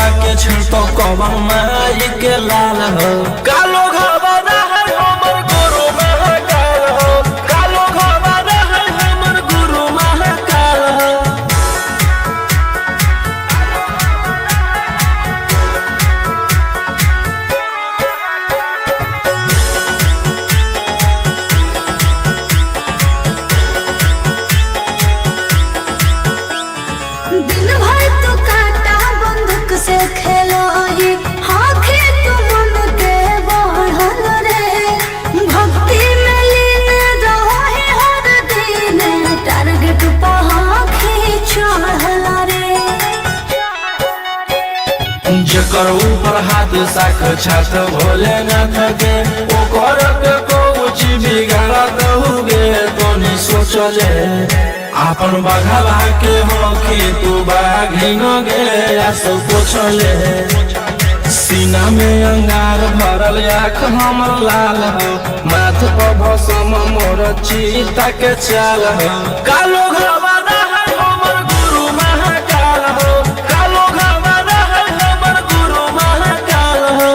बाबा के छिड़तो कवन माई के लाल हो। कालो घबरा है हमर गुरु महाकाल हो। कालो घबरा है हमर गुरु महाकाल हो। दिन भर तो काटा बंदूक से खेलो ही, आँखें तो मन के बढ़ल रे। भक्ति में लीन रहो ही हर दिन, टारगेट पर आँखें चढ़ल रे। जकर ऊपर हाथ साक्षात भोलेनाथ के, ओकर के कुछ बिगाड़त हुए तो नहीं सोचले। आपन बघवा के होखी तू बाघिन गे सब पूछले। सीना में अंगार भरल आँख हमर लाल हो। माथ पर भसम मोर चीता के चाल हो। कालो घबरा है हमर गुरु महाकाल हो। कालो घबरा है हमर गुरु महाकाल हो।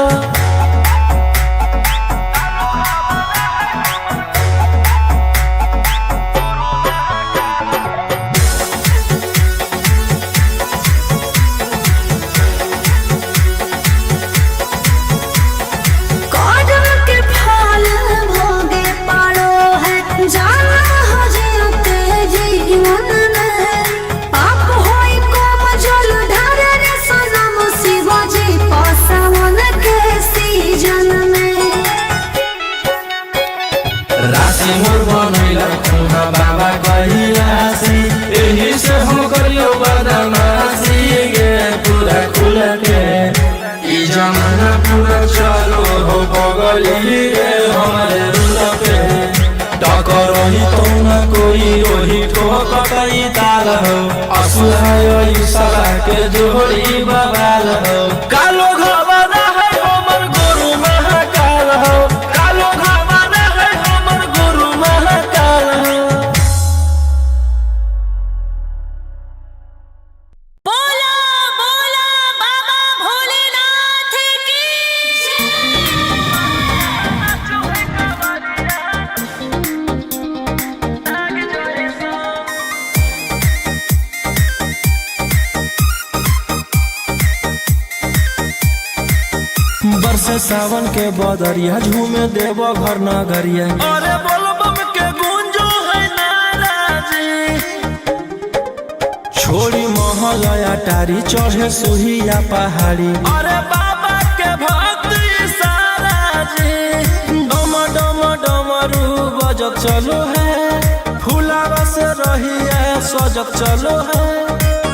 कर्म के फल भोगे पारो है, जाना हो जियते जीवन में। पाप होई कम जल ढारे रे सनम, शिवजी पासावन के सीजन में। राशि मोर बनैला खुना बाबा कहिलासी, एही से हम करियो बदमाशी गे पूरा खुल के। ई जमाना पूरा चलो हो बगली रे हमारे रुल पे। टकरही तो न कोई रोही ठोकई ताल हो। असुहाय सला के जोड़ी बवाल हो। कालो घबरा है हमर गुरु महाकाल हो। कालो घबरा है हमर गुरु महाकाल हो। बोला बोला बाबा भोलेनाथ की बरसे सावन के बदरिया, झूमे देव घर नगरिया। अरे बोलो बम के गूंजो है नाराजी। छोड़ी महल अटारी, चढ़े सुहिया पहाड़ी। अरे बाबा के भक्ति सारा जी। डम डम डमरू बजत चलो है, फुलावा से रहिया सजत चलो है।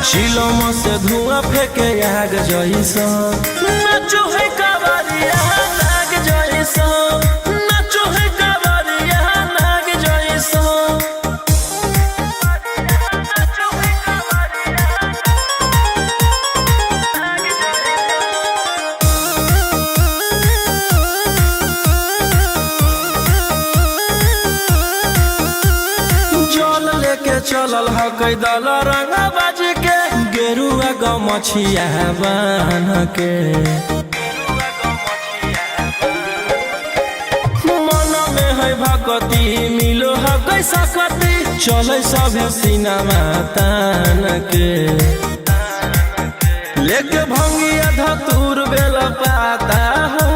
चिलम से धुआं फेंके आग जैसा, नाचो है कावरिया नाग जैसा। नाचो है कावरिया नाग जैसा। जल लेके चलल ह कैदल रंगा बाज के, गेरुआ गमछिया बान्ह के। मन में है भक्ति मिलो है कैसा कति, चले सभे सिनेमा तान के। लेके भंगिया धतूर बेल पाता हो,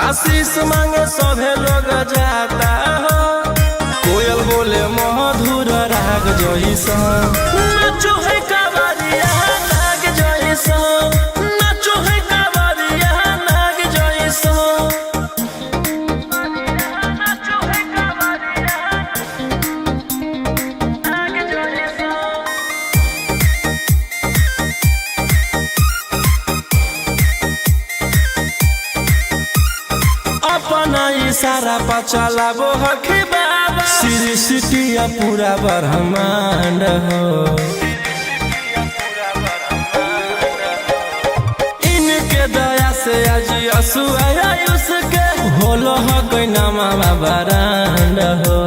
आशीष मांगे सभे लोग जाता हो। कोयल बोले मधुर राग जैसा, नाचो है कावरिया नाग जैसा। नाचो है कावरिया नाग जैसा। अपना इशारा पर चलाबो हखी बाबा, सृष्टिया पूरा ब्रह्मांड हो। इनके दया से आज असुआ उसके, होलो हो कोई नामा बरांड हो।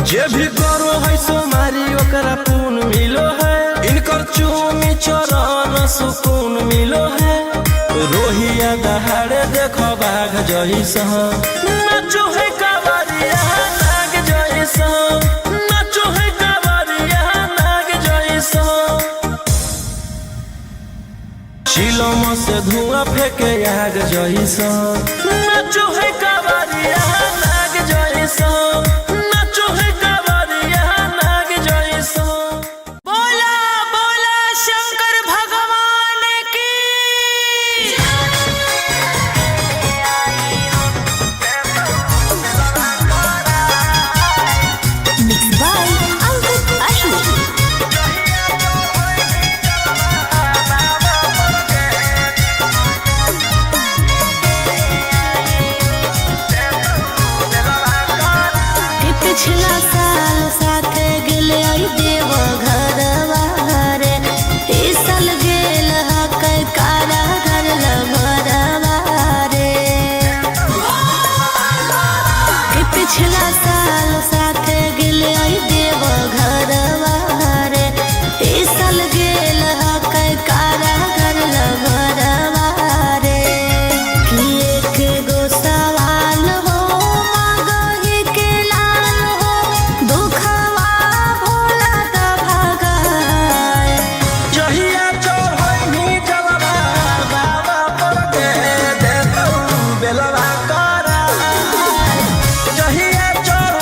जे भी करो है सोमारी ओकरा पून मिलो है, इनकर चूमी चरण सुकून मिलो है। रोहिया दहाड़े देखो बाघ जैसा नाचो है कावरिया नाग जैसा, नाचो है कावरिया नाग जैसा। चिलम से धुआं फेंके आग जैसा नाचो है कावरिया नाग जैसा, नाचो है कावरिया नाग जैसा। बोला बोला शंकर भगवान की। Mixed by Ankit Ashok. पिछला साल साथे गेले आई देव घरवा रे, इस साल गेल हकै कारा घर लभरवा रे। पिछला साल साथे गेले आई देव घरवा रे, इस साल गेल हकै कारा घर लभरवा रे। कि एक गो सवाल हो मांगहि के लाल हो, दुखवा भोला द भगाए। जहिया चढ़ैनी जलवा बाबा पर के देतौ बेलवा करा। जहिया चढ़ैनी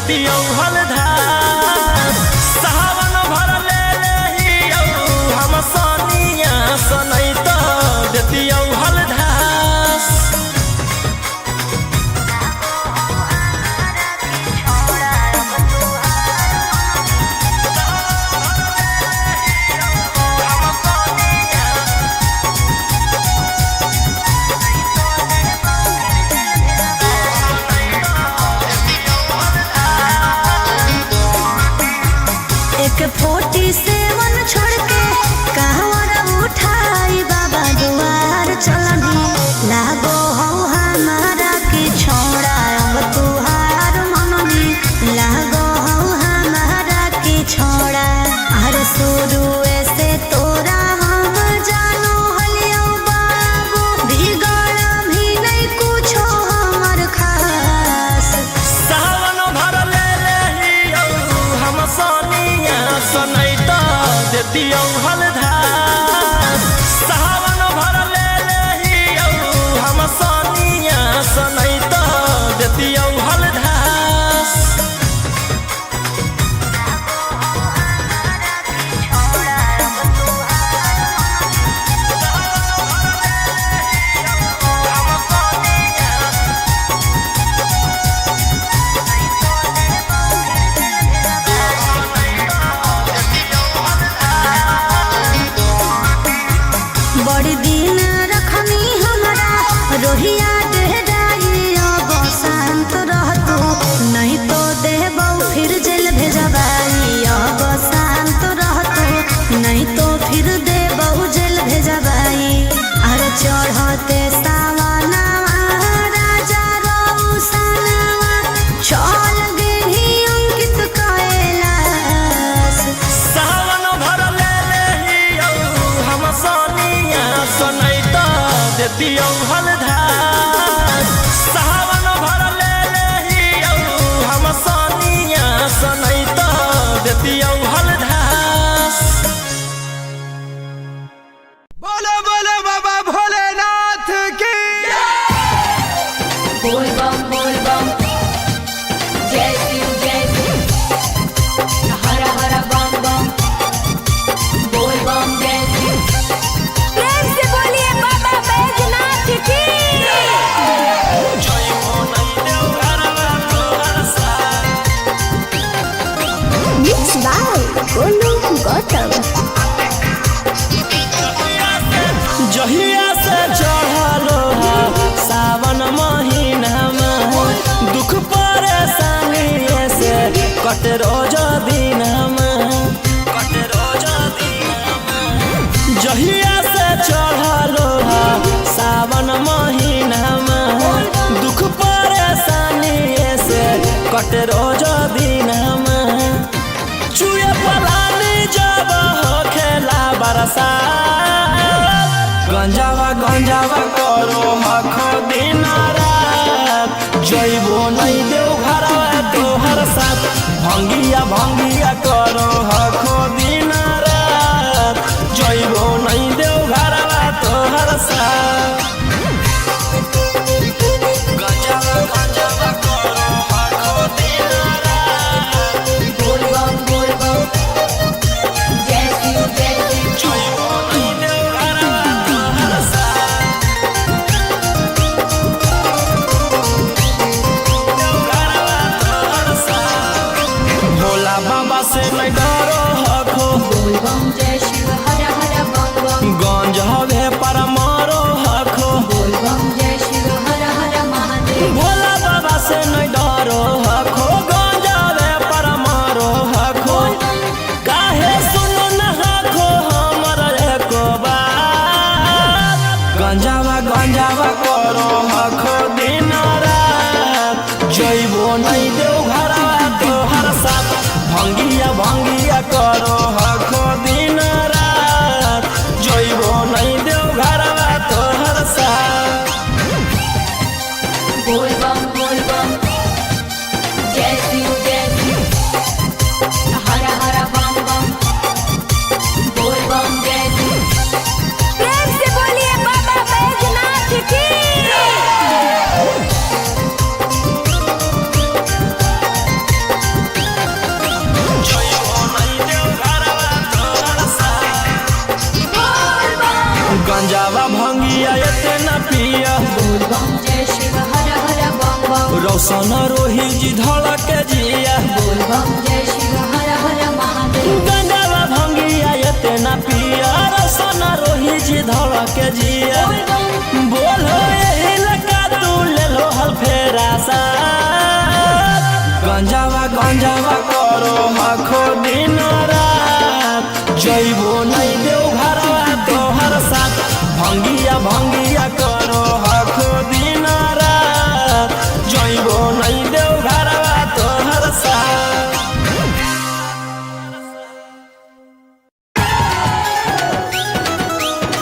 देतियौ हलधार सावन भर ले लेहियौ हम सोनिया सनई तो देतियौ हलधार एक 47 छोड़ के कहवर उठाई बाबा दुआर चलनी लागो हो हमारा की छोड़ा अब तुहार मननी लागो हो हमारा की छोड़ा अरे शुरू से तोरा हम जानो हलियो बाबू बिगड़ भी नहीं कुछो हमर खास सावन भर ले लेहियौ हम सोनिया सनई तो देतियौ हलधार सावन भर ले लेहियौ हम सोनिया सनई तो देतियौ हलधार बड़ी दिन रखनी हमारा रोहिया देहराई अब शांत रहतो नहीं तो देबौ फिर जेल भेजबाई अब शांत रहतो नहीं तो फिर देबौ जेल भेजबाई अरे चढ़ते सावनवा राजा रौसनवा चल गेली अंकित कैलाश सावन भर ले लेहियौ हम सोनिया सनई तो देतियौ हलधार सावन भर ले लेहियौ हम सोनिया सनई तो देतियौ हलधार बोलो बोलो बाबा भोलेनाथ की बोल बम जय शिव हर हर बम बम बोल बम जय शिव प्रेम से बोलिए बाबा बैजनाथ की जय हो नहीं देव घरवा तोहर साथ Mixed by Golu Gautam. जहिया से चढ़लो सावन महीना में दुख परेशानी से कट रोज दिन में जहिया से चढ़लो सावन महीना में दुख परेशानी से कट रोज दिन में चुए पलानी जब हो खेला बरसा गंजावा करो हखो दिन रात जइबो नहीं देव घरवा तोहर साथ भंगिया करो हखो दिन रात जइबो नहीं देव घरवा तोहर साथ गंजावा करो हखो दिन रात बोल बम जय शिव जइबो नहीं देव घरवा तोहर साथ भोला बाबा से नहीं डरो हखो बोल बम जय शिव हर हर बम बम गंज हवे पर मारो हखो बोल बम जय शिव हर हर महादेव भोला बाबा से नहीं डरो हखो गंज हवे पर मारो हखो काहे सुनो न हखो हमर एको बात गंजावा करो हखो दिन रात जइबो नहीं देव घरवा तोहर साथ भंगिया करो हखो दिन रात जइबो नहीं देव घरवा तोहर साथ बोल बम जय शिव हर हर बम बम बोल बम जय शिव प्रेम से बोलिए बाबा बैजनाथ की बम जय शिव हर हर बम बम रोशन रोही जी धड़क जिया बोल बम जय शिव हर हर महादेव गंगावा भंगिया ये ना पिया रोशन रोही जी धड़क जिया बोल हो यही लगा तू ले लो हल फेरा सा गंजावा गंजावा करो हखो दिन रात जइबो नहीं देव घरवा तोहर साथ भंगिया भंगिया करो हखो दिन रात जइबो नहीं देव घरवा तोहर साथ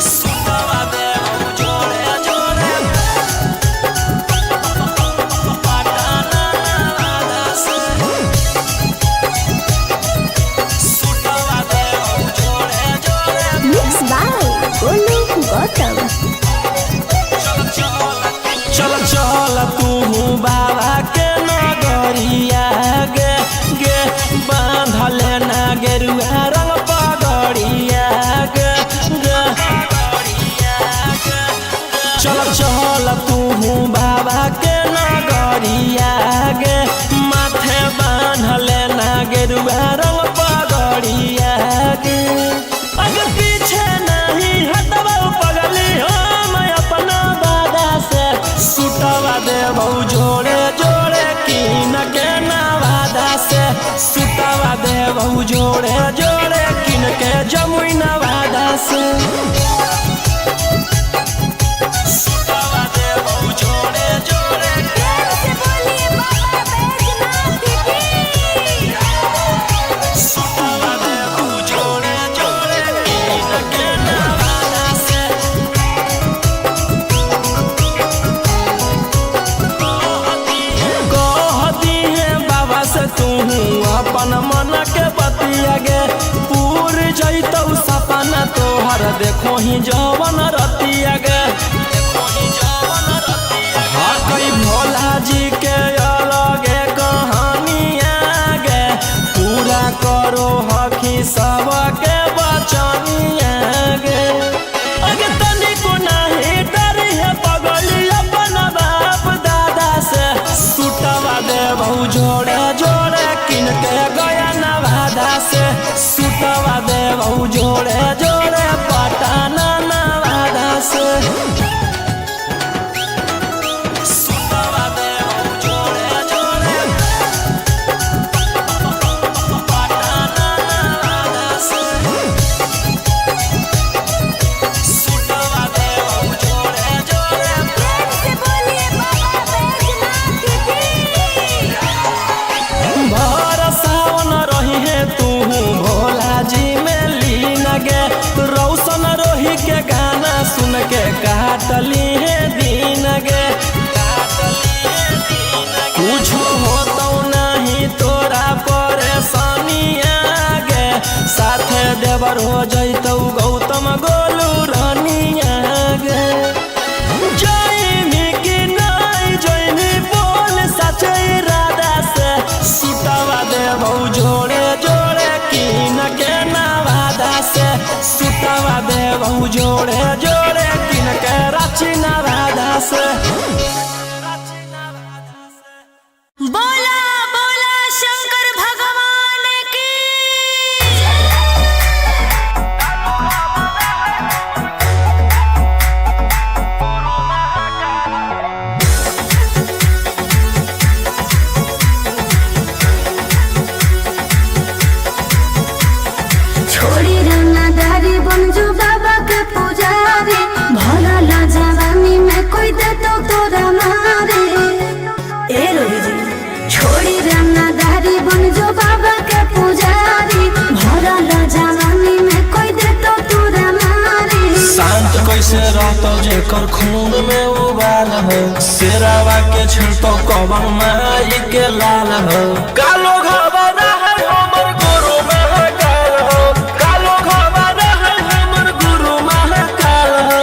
सुतवा देव जोड़े जोड़े पटाना से सुतवा देव जोड़े जोड़े मिक्स बाय गोलू गौतम। चल चल तू बाबा के नगरिया गे गे बांधल ना गेरुआ रंग पगड़िया गे गे चल चल तू बाबा के नगरिया गे माथे बांधल ना गेरुआ रंग पगड़िया गे अगर पीछे नहीं हटवा पगली हम अपना दादा से सुतवा देबौ जोड़े जोड़े कीन के नवादा से सुतवा देबौ जोड़े जोड़े कीन के जमुई नवादा से सुतवा देबौ जोड़े जोड़े से बोलिए बाबा बैजनाथ की सुतवा देबौ जोड़े जोड़े कीन के नवादा से कहती है बाबा से तू अपन मन के बतिया गे पूर जैतौ सपना तोहर देखो ही जवन रतिया गे हाँ कई भोला जी के अलगे कहानिया गे पूरा करो हखी सबके बचनिया गे अगे तनिको नहीं डरी है पगली अपन बाप दादा से सुतवा देबौ जोड़े जोड़े किन के गया नवादा से सुतवा देबौ जोड़े जोड़े पटाना नवादा से सुतवा देबौ जोड़े जोड़े पटाना नवादा से सुतवा देबौ जोड़े जोड़े से बोलिए बाबा बैजनाथ की भर सावन रही है तू भोला जी में लीन गे रौशन रोही के गाना सुन के काटली है दीन गे कुछ होतौ नहीं तोरा परेशानिया गे साथे देवर हो जैतौ गौतम गोलू रानिया गे जैनी कि नहीं जैनी बोल सचे इरादा से सुतवा देबौ जोड़े जोड़े कीन के नवादा से सुतवा देबौ जोड़े जोड़े कीन के रांची नवादा से बोला बोला शंकर भगवान की छोड़ी रंगदारी बन जो बाबा के पुजारी भला ला जवानी में कोई दे तो तोरा मारे ए रोही जी छोड़ी रंगदारी बन जो बाबा के पुजारी भला ला जवानी में कोई दे तो तोरा मारे शांत कैसे रहतो जेकर खून में उबाल हो शेरावा के छिड़तो कवन माई के लाल हो कालो घबरा है हमर गुरु महाकाल हो कालो घबरा है हमर गुरु महाकाल हो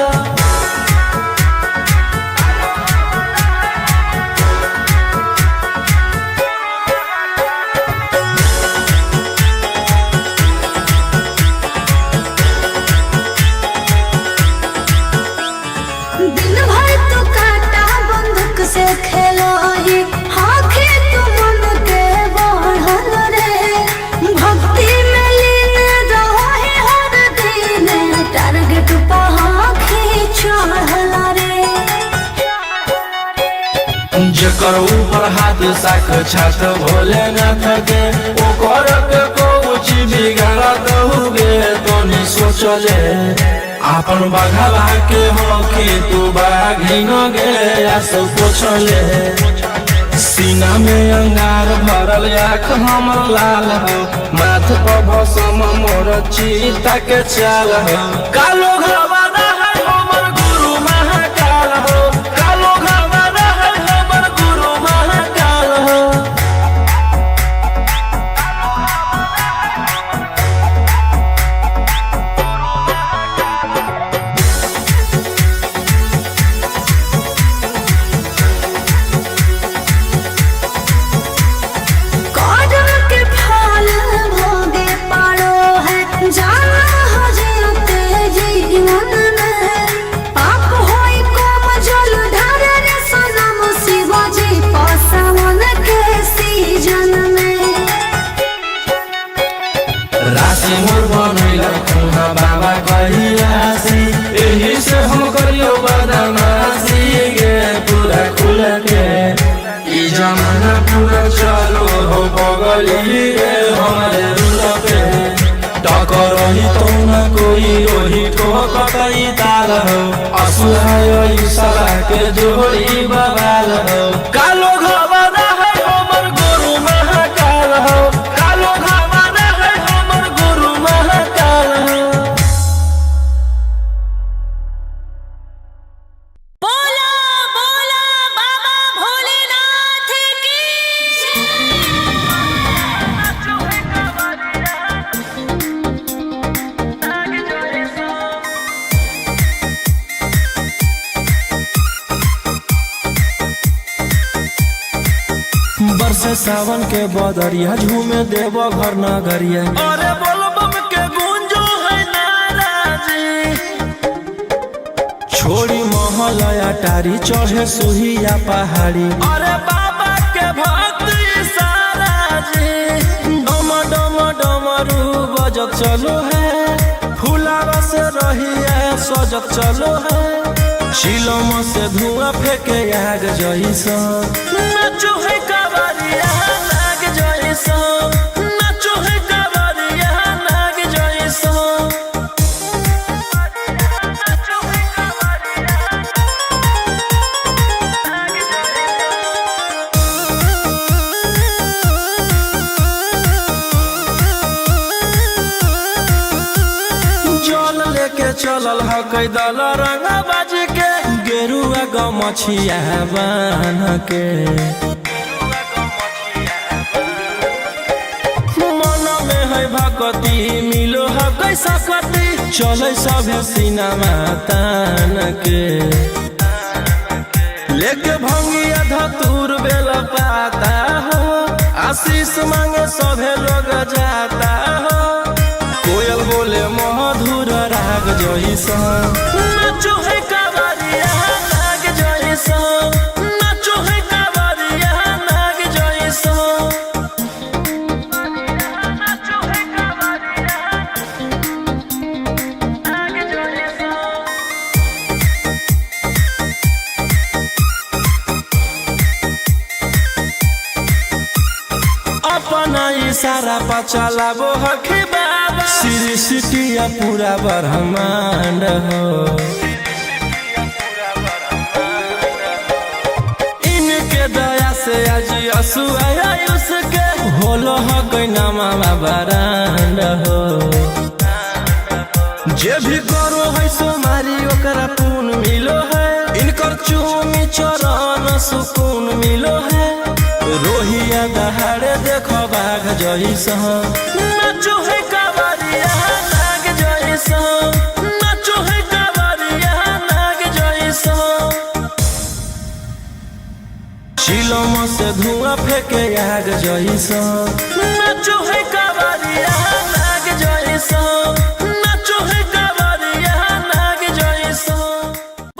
दिन भर तो काटा शंकर ऊपर हाथ साक्षात भोलेनाथ के ओकर के कुछ बिगाड़त हुए तनी सोचले आपन बघावा के हो कि तू बाघिन गे आस पूछले सीना में अंगार भरल आँख हमर लाल हो माथ पर भसम मोर चीता के चाल हो कालो घरवाना है हमर गुरु महाकाल हो कालो घरवाना है हमर गुरु महाकाल हो कौन के फल भोगे पारो है जाना हो जीते जीवन में पाप होई कोम जल ढारे रे सनम शिवाजी पासवन के सीजन में राशि मोर बनैला खुना बाबा कहिलासी एही से हम करियो बदमाशी गे पूरा खुल के ई जमाना पूरा चलो हो बगली रे हमारे रुल पे टकर ही तो न कोई ओही को कतई ताल हो असुहाय सला के जोड़ी बवाल हो कालो घरवाना है हमर गुरु महाकाल हो कालो घरवाना है हमर गुरु महाकाल हो बोला बोला बाबा भोलेनाथ की बरसे सावन के बदरिया झूमे देव घर नगरिया अरे बोलो बम के गूंजो है नाराजी छोड़ी महल अटारी चढ़े सुहिया पहाड़ी अरे बाबा के भक्त सारा जी डम डम डमरू बजत चलो है फुलावा से रहिया सजत चलो है चिलम से धुआं फेंके आग जइसा नाचो है कवरिया नाग जइसा नाचो है कवरिया नाग जइसा नाचो है कवरिया नाग जइसा जल लेके चलल ह कैदल रंगा बाजी के गेरुआ गमछिया बान के मन में है भक्ति मिलो है कैसा कति चले सब सीनामा तान के लेके भंगिया धतूर बेल पाता हो आशीष मांगे सभे लोग जाता हो कोयल बोले मधुर राग जइसा नाचो है कवरिया नाग जइसा नाचो है कवरिया नाग जइसा नाचो है कवरिया नाग जइसा अपना इशारा पर चलाबो हखी बाबा श्री सिटिया पूरा ब्रह्मांड हो इनके दया से आज असु आयुष के होलो ह कैना मामा बरांड हो जे भी करो है सोमारी ओकरा पून मिलो है इनकर चूमी चरण सुकून मिलो है रोहिया दहाड़े देखो बाघ जइसा नाचो है कवरिया नाग जइसा नाचो है कवरिया नाग जइसा चिलम से धुआं फेंके आग जइसा नाचो है कवरिया नाग जइसा नाचो है कवरिया नाग जइसा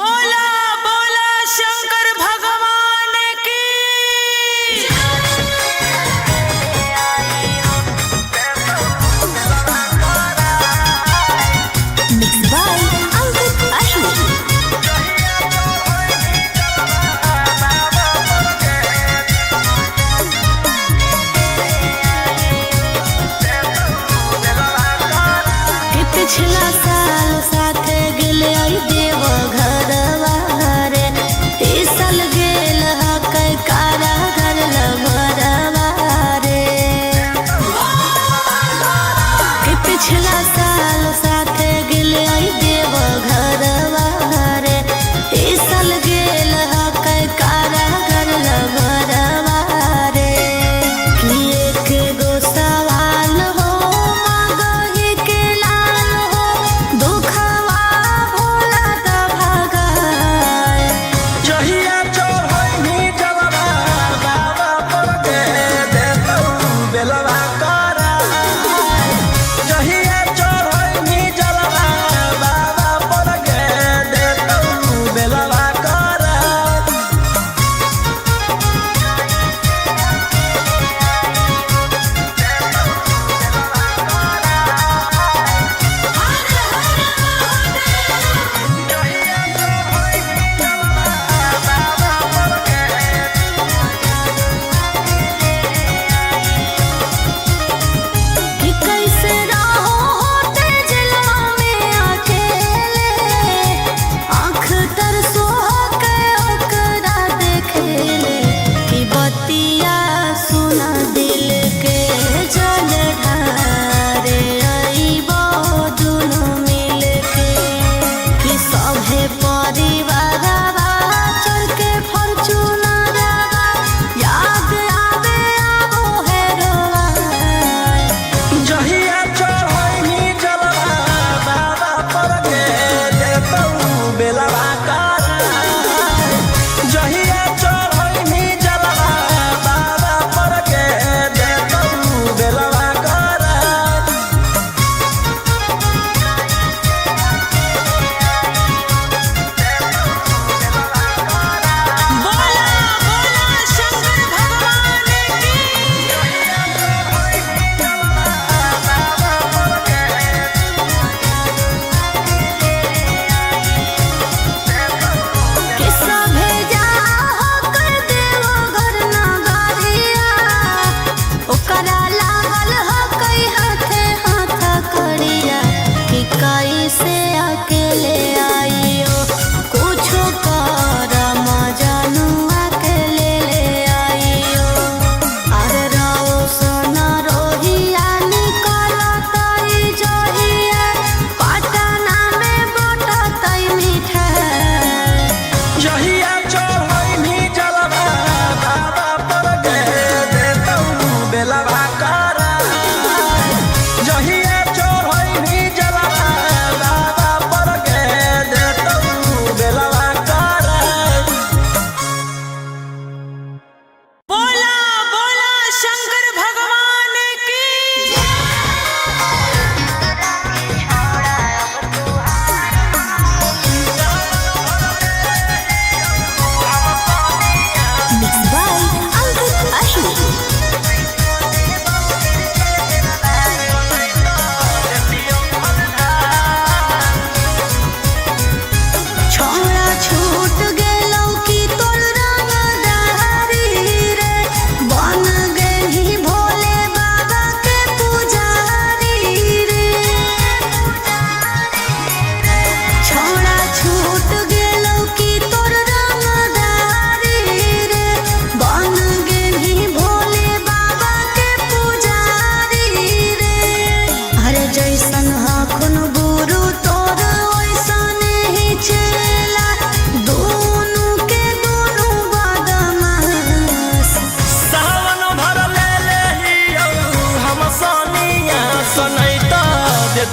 बोला बोला शंकर भगवान की मिक्स बाय अंकित अशोक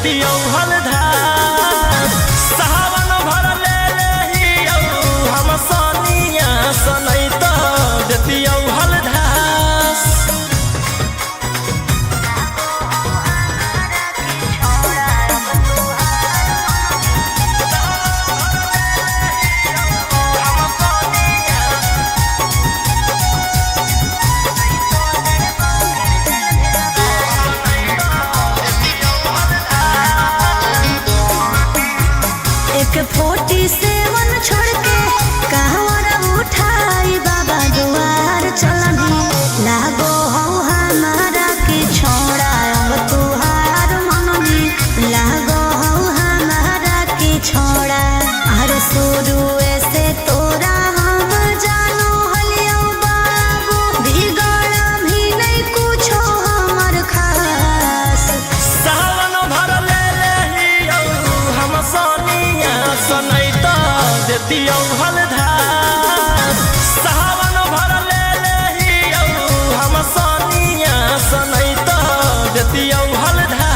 देतियौ हलधार सावन भर ले लेहियौ हम सनिया सनैत देतियौ हलधार एक 47 छोड़ के कहवरा उठाई बाबा दुआर चलनी लागो हो हमारा के छोड़ा अब तुहार मननी लागो हो हमारा के छोड़ा हर शुरू से तोरा हम जानो हलियो बाबू बिगड़ भी नहीं कुछो हमर खास सावन भर ले लेहियौ हम सनिया सनैत देतियौ हलधार सावन भर ले लेहियौ हम सनिया सनैत देतियौ हलधार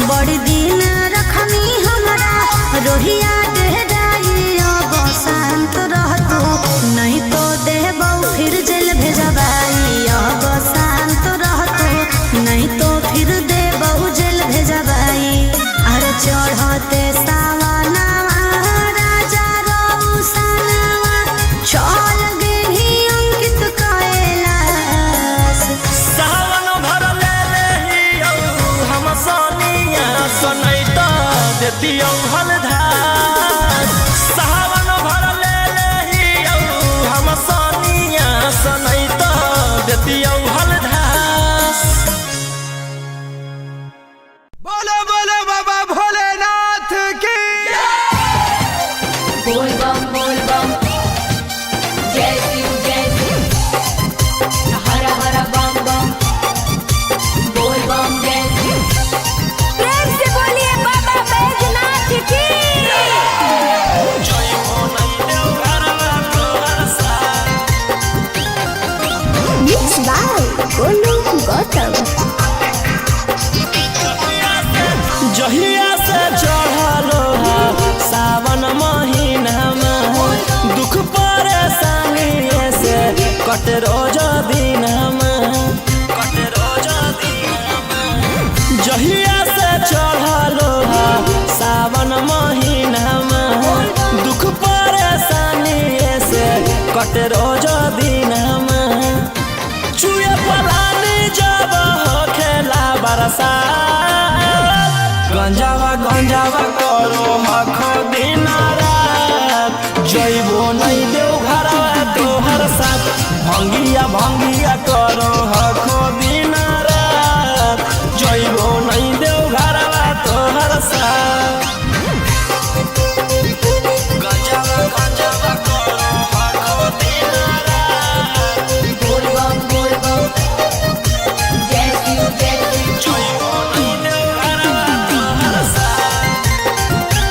बड़ी दिन रखनी हमारा रोहिया डेहराई अब शांत रहतू नहीं तो देबौ फिर जेल भेजबाई अब शांत रहतू नहीं तो फिर देबौ जेल भेजबाई अरे चढ़ते सावनवा राजा रौसनवा चल गेली अंकित कैलाश सावन भर ले लेहियौ हम सनिया सनैत देतियौ हलधार सावन भर ले लेहियौ हम सनिया सनैत देतियौ हलधार बोलो बोलो बाबा भोलेनाथ की बोल बम जय शिव हर हर बम बम बोल बम जय शिव प्रेम से बोलिए बाबा बैजनाथ की जय हो नहीं देव घरवा तोहर साथ Mixed by Golu Gautam. जहिया से चढ़लो सावन महीनामा दुख परेशानी से कट रोज दिनमा जहिया से चढ़लो सावन महीनामा दुख परेशानी से कट रोज दिनमा चुए पलानी जब हो खेला बरसात गंजावा करो हखो दिन रात जइबो नहीं देव घरवा तोहर साथ भंगिया करो हखो दिन रात जइबो नहीं देव घरवा तोहर साथ गंजावा करो हखो दिन रात बोल बम जय शिव जइबो नहीं देव घरवा तोहर साथ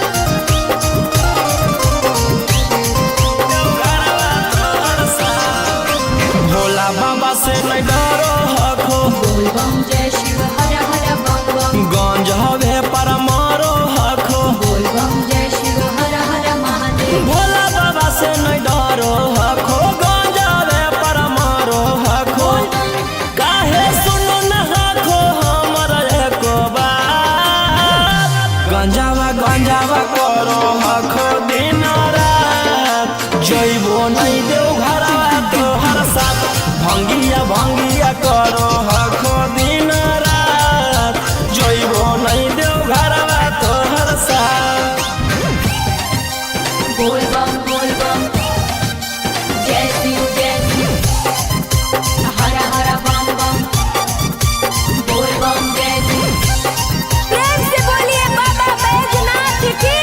भोला बाबा से नहीं डरो हखो बोल बम जय शिव हर हर बम बम गंज हवे पर मारो हखो बोल बम जय शिव हर हर महादेव भोला बाबा से नहीं डरो हखो गंज हवे पर मारो हखो काहे सुनो न हखो हमर एको बात गंजावा करो हखो दिन रात जइबो नहीं देव घरवा तोहर साथ भंगिया करो हखो दिन रात जइबो नहीं देव घरवा तोहर साथ बोल बम जय शिव हर हर बम बम बोल बम जय शिव प्रेम से बोलिए बाबा बैजनाथ की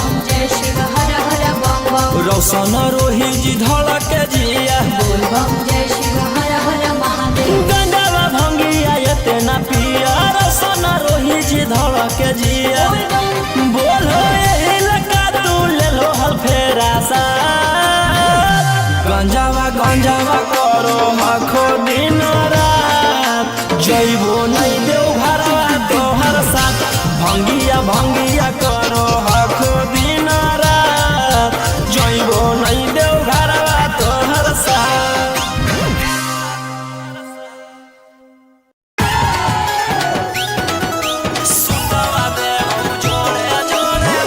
बम जय शिव हर हर बम बम रोशन रोही जी धड़क जिया बोल बम जय शिव हर हर महादेव गंगावा भंगिया इतना पिया रोशन रोही जी धड़क जिया बोल बम बोलो यही लगा तू ले लो हल फेरा सा गंजावा गंजावा करो हखो दिन रात जइबो नहीं देव घरवा तोहर साथ भंगिया भंगिया करो हखो दिन रात जइबो नहीं देव घरवा तोहर साथ सुतवा देव जोड़े जोड़े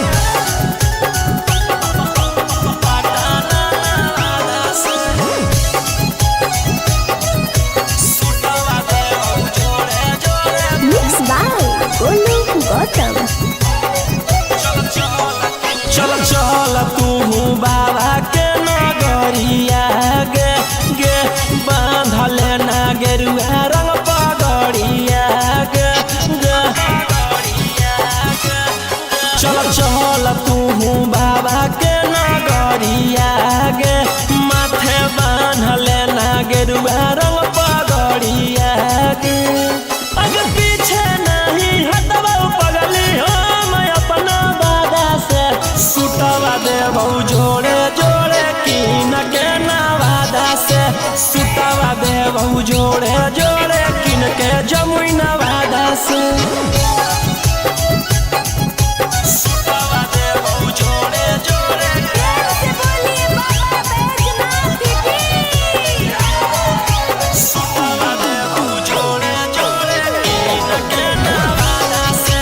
पटाना से सुतवा देव जोड़े जोड़े Mixed by Golu Gautam. चल चल तू बाबा के नगरिया गे गे बांधल ना गेरुआ रंग पगड़िया गे गे चल चल तू बाबा के नगरिया गे माथे बांधल ना गेरुआ रंग पगड़िया गे अगर पीछे नहीं हटवा पगली हम अपना बाबा से सुतवा देबौ जोड़े जोड़े किन के नवादा से सुतवा देबौ जोड़े जोड़े किन के जमुई नवादा से सुतवा देबौ जोड़े जोड़े से बोलिए बाबा बैजनाथ की सुतवा देबौ जोड़े जोड़े किन के नवादा से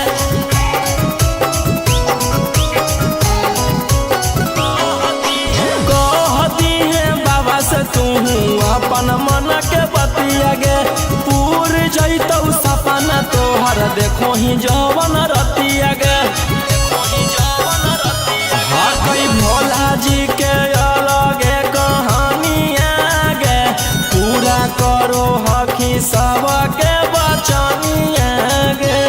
कहती है बाबा से तू अपन मन के बतिया गे पूर जैतौ सपना तोहर देखो ही जवन रतिया गे हाँ कई भोला जी के अलगे कहानिया गे पूरा करो हकी सबके बचनिया गे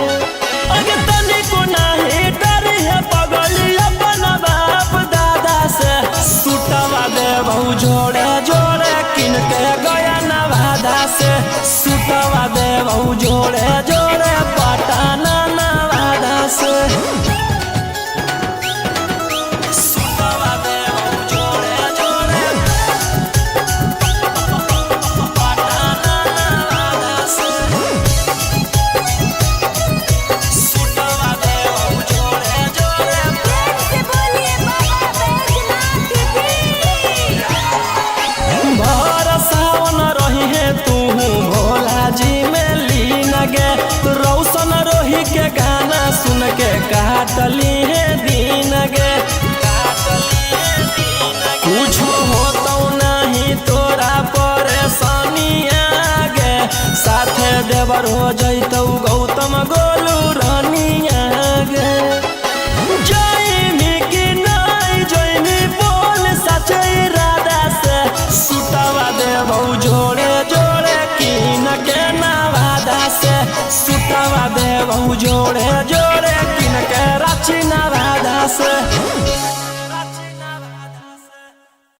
अगे तनिको नाही डरी है पगली अपन बाप दादा से सुतवा देबौ जोड़े जोड़े किन के गया नवादा से सुतवा देबौ जोड़े जोड़े पटाना नवादा से सुतवा देबौ जोड़े जोड़े पटाना नवादा से सुतवा देबौ जोड़े जोड़े से बोलिए बाबा बैजनाथ की भर सावन रही है तू भोला जी में लीन गे रौशन रोही के गाना सुन के काटली है दिन गे कुछ होतो नहीं तोरा परेशानिया गे साथे देवर हो जैतौ गौतम गोलू रानिया गे जयमी की नहीं जयमी बोल सचे राधा से सुतवा देबौ जोड़े जोड़े किन के नवादा से सुतवा देबौ जोड़े जोड़े किन के रांची नवादा से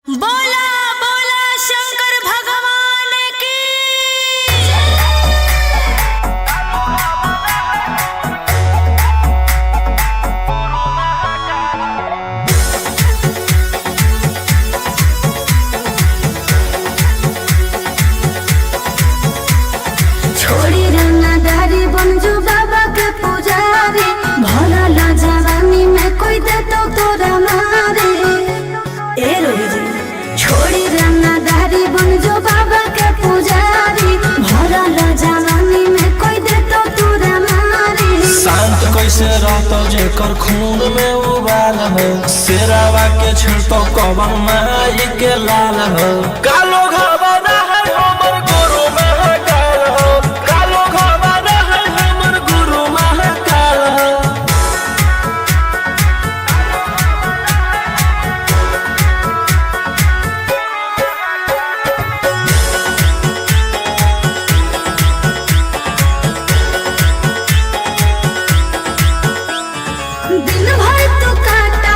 बोला बोला शंकर भगवान की छोड़ी रंगदारी बनजू बाबा के पुजारी भला ला जवानी में कोई दे तो तोरा मारे ए रोही जी छोड़ी रंगदारी बनजू बाबा के पुजारी भला ला जवानी में कोई दे तो तोरा मारे शांत कैसे रहतो जेकर खून में उबाल हो शेरावा के छिड़तो कवन माई के लाल हो कालो घबरा है हमर गुरु महाकाल हो कालो घबरा है हमर गुरु महाकाल हो दिन भर तू काटा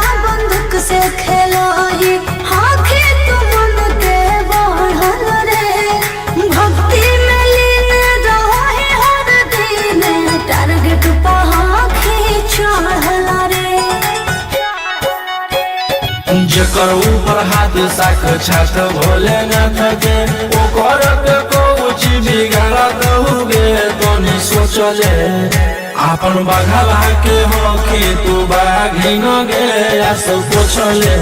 जकर ऊपर हाथ साक्षात भोलेनाथ के ओकर के कुछ बिगाड़त हुए तनी सोचले आपन बघला के होके तू बाघिन गे आस पोछले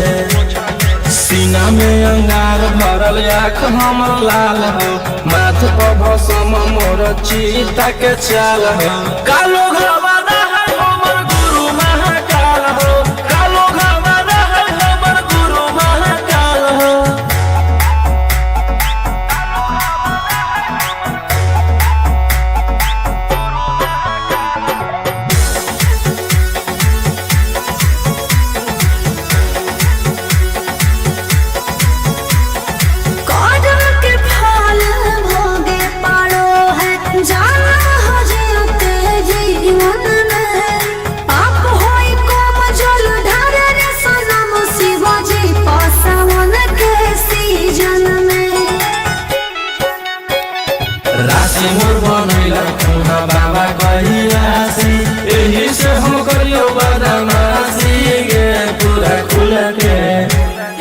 सीना में अंगार भरल आँख हमर लाल हो माथ पर भसम मोर चीता के चाल हो कालो घरवाना है हमर गुरु महाकाल हो कालो घरवाना है हमर गुरु महाकाल हो कदम के फल भोगे पारो है जाना हो जियते जीवन में पाप होई कम जल ढारे रे सनम शिवजी पासवन के सीजन में राशि मोर बनैला खुना बाबा कहियासी एही से हम करियो बदमाशी गे पूरा खुल के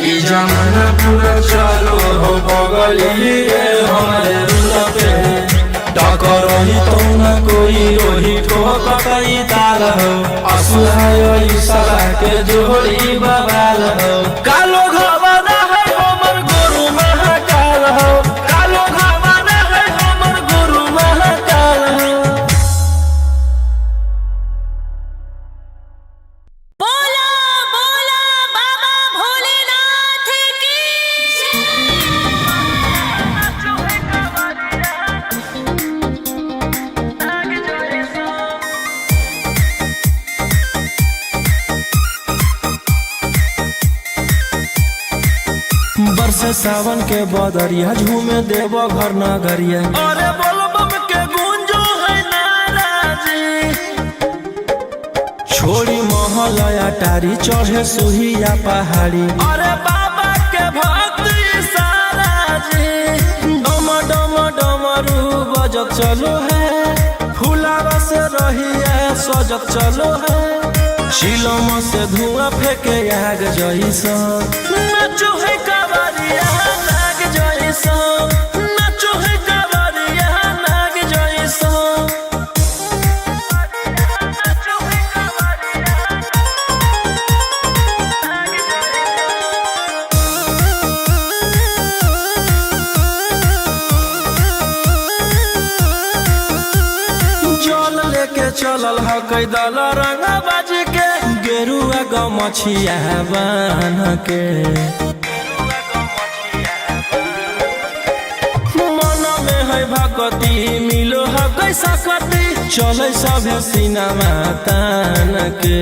ई जमाना पूरा चलो हो बगली रे हमारे रुल पे टकरही तो न कोई रोही ठोकई ताल हो असुहाय ईशा के जोड़ी बवाल हो कालो घरवाना है हमर गुरु महाकाल हो कालो घरवाना है हमर गुरु महाकाल हो बोला बोला बाबा भोलेनाथ की बरसे सावन के बदरिया झूमे देव घर नगरिया अरे बोलो बम के गूंजो है नाराजी छोड़ी महल अटारी चढ़े सुहिया पहाड़ी अरे बाबा के भक्ति सारा जी डम डम डमरू बजत चलो है फुलावा से रहिया सजत चलो है चिलम से धुआं फेंके आग जैसा नाचो है कावरिया नाग जैसा नाचो है कावरिया नाग जैसा जल लेके चलल ह कैदल रंग बाज के गेरुआ गमछिया बान के मन में है भगती मिलो है कैसा कती चले सभे सीनामा तान के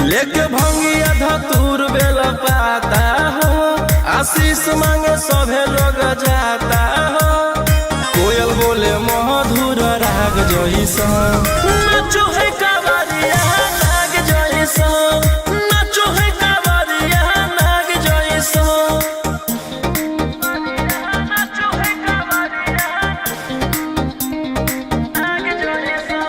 लेके भंगिया धतूर बेल पाता हो आशीष मांगे सभे लोग जाता हो कोयल बोले मधुर राग जैसा नाचो है कावरिया नाग जैसा नाचो है कावरिया नाग जैसा नाचो है कावरिया नाग जैसा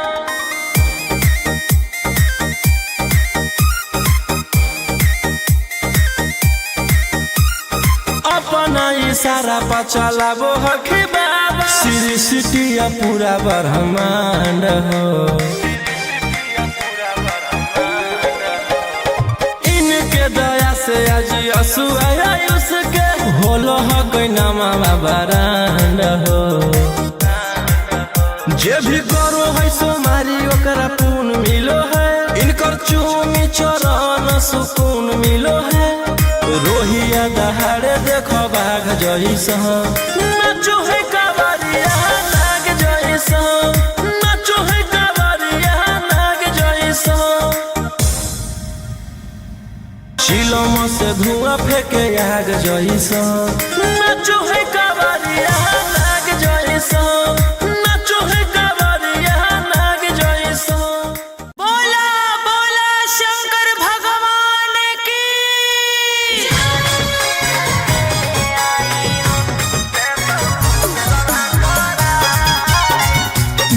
अपना इशारा पर चलाबो हखी बाबा श्री सिटिया पूरा ब्रह्मांड हो इनके दया से आज असु आयुष के होलो ह कोई नामा बरांड हो जे भी करो है सोमारी ओकरा पून मिलो है इनकर चूमी चरण सुकून मिलो है रोहिया दहाड़े देखो बाघ जैसा नाचो है कावरिया नाग जैसा नाचो है कावरिया नाग जैसा चिलम से धुआं फेंके आग जैसा नाचो है कावरिया नाग जैसा नाचो है कावरिया नाग जैसा बोला बोला शंकर भगवान की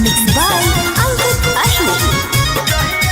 मिक्स बाय अंकित अश्विन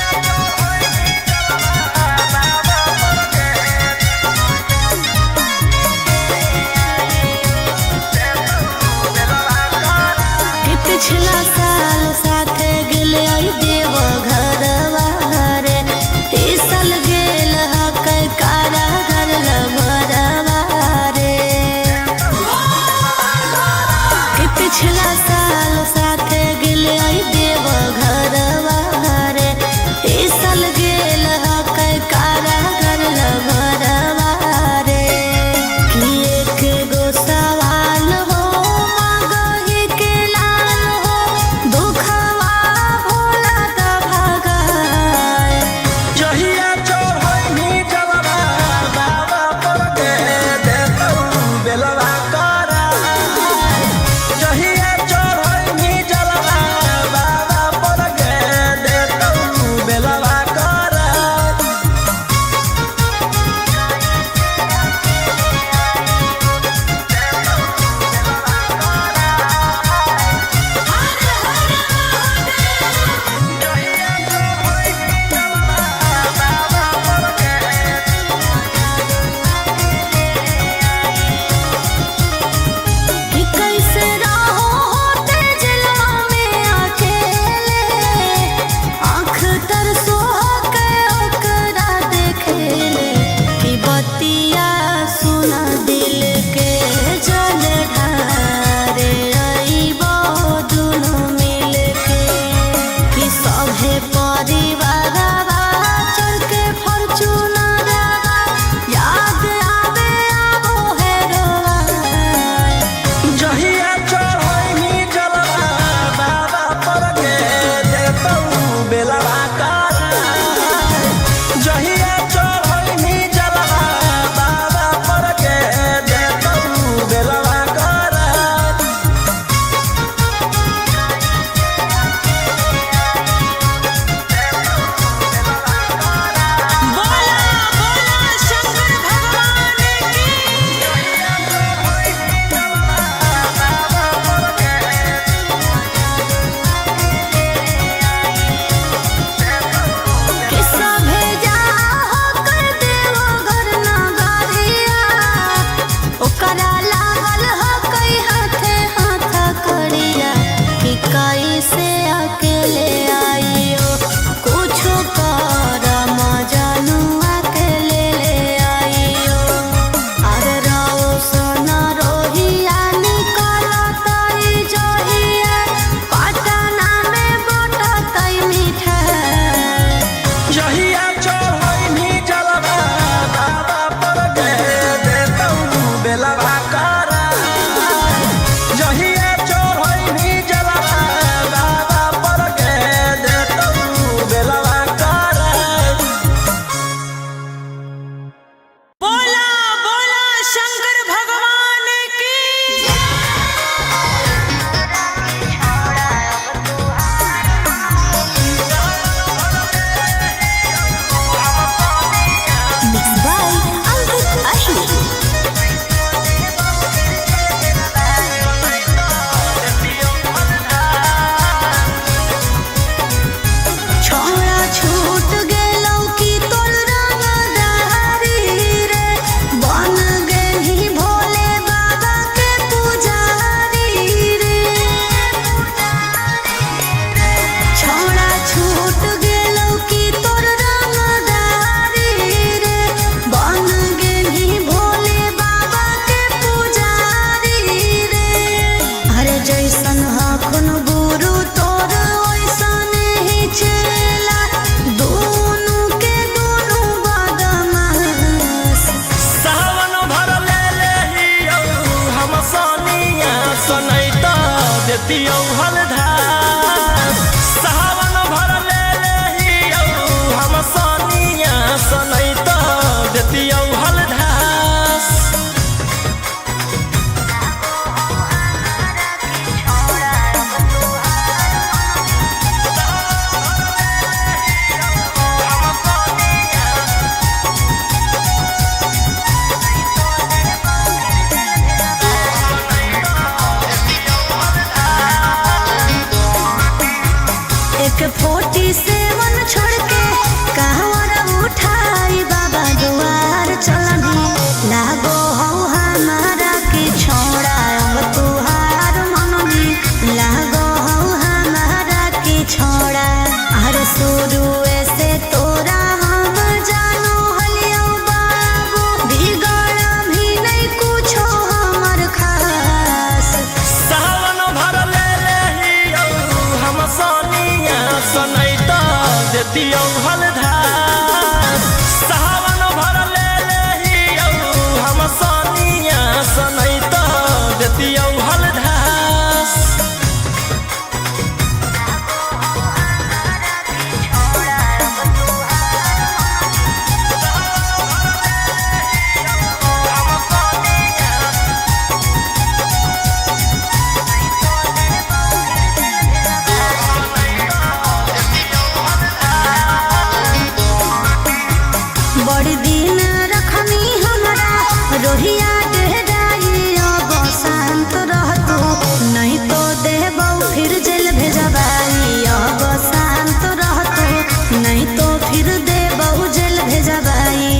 बड़ी दिन रखनी हमरा रोहिया डेहराई अब शांत रहतू नहीं तो देबौ फिर जेल भेजबाई अब शांत रहतू नहीं तो फिर देबौ जेल भेजबाई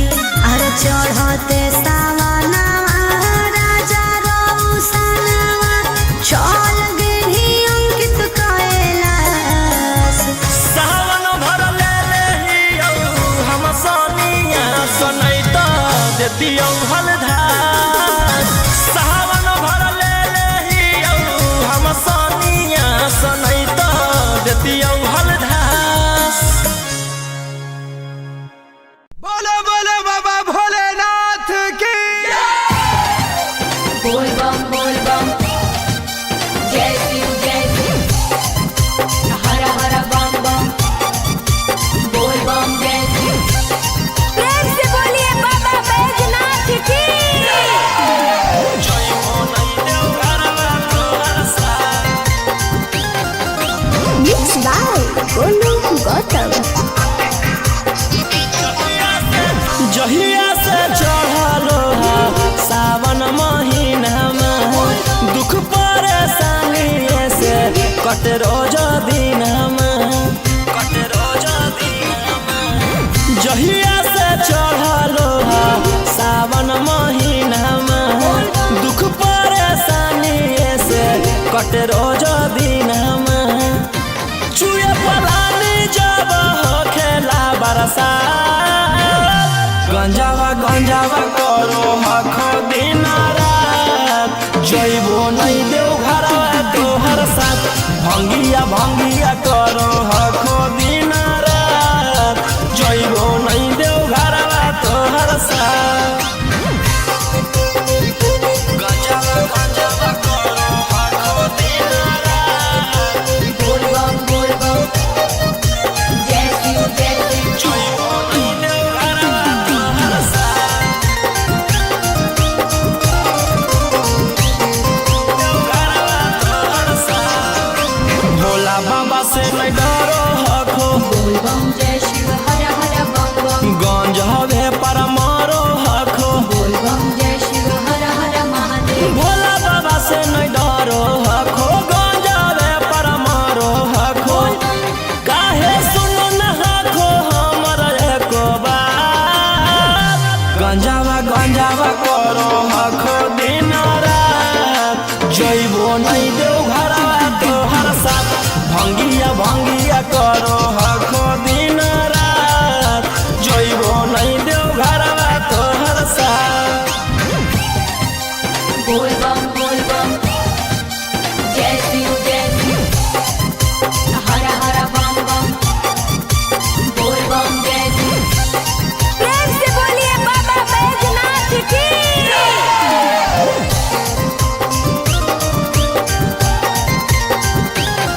अरे चढ़ते सावनवा राजा रौसनवा चल गेली अंकित कैलाश सावन भर ले लेहियौ हम सोनिया सनै त देतियौ हलधार सावन भर ले लेहियौ हम सोनिया सनै त देतियौ हलधार बोलो बोलो बाबा भोलेनाथ की बोल बम जय शिव हर हर बम बम बोल बम जय शिव प्रेम से बोलिए बाबा बैजनाथ की जय हो नै देव घरवा तोहर साथ Mixed by Golu Gautam. जहिया से चढ़लो सावन महीनामा दुख परेशानी से कट रोज दिनमा जहिया से चढ़लो सावन महीनामा दुख परेशानी से कट रोज दिनमा चुए पलानी जब हो खेला बरसा गंजावा करो हखो दिन रात जइबो नहीं देव घरवा तोहर साथ भंगिया करो हखो दिन रात जइबो नहीं देव घरवा तोहर साथ गंजावा करो हखो दिन रात बोल बम जय शिव जइबो नहीं देव घरवा तोहर भोला बाबा से नहीं डरो हखो बोल बम जय शिव हर हर बम बम गंज हवे पर मारो हखो बोल बम जय शिव हर हर महादेव भोला बाबा से नहीं डरो हखो गंज हवे पर मारो हखो काहे सुनो न हखो हमर एको बात गंजावा करो हखो दिन रात जइबो नहीं देव घरवा तोहर साथ भंगिया करो हखो दिन रात जइबो नहीं देव घरवा तोहर साथ बोल बम जय शिव हर हर बम बम बोल बम जय शिव प्रेम से बोलिए बाबा बैजनाथ की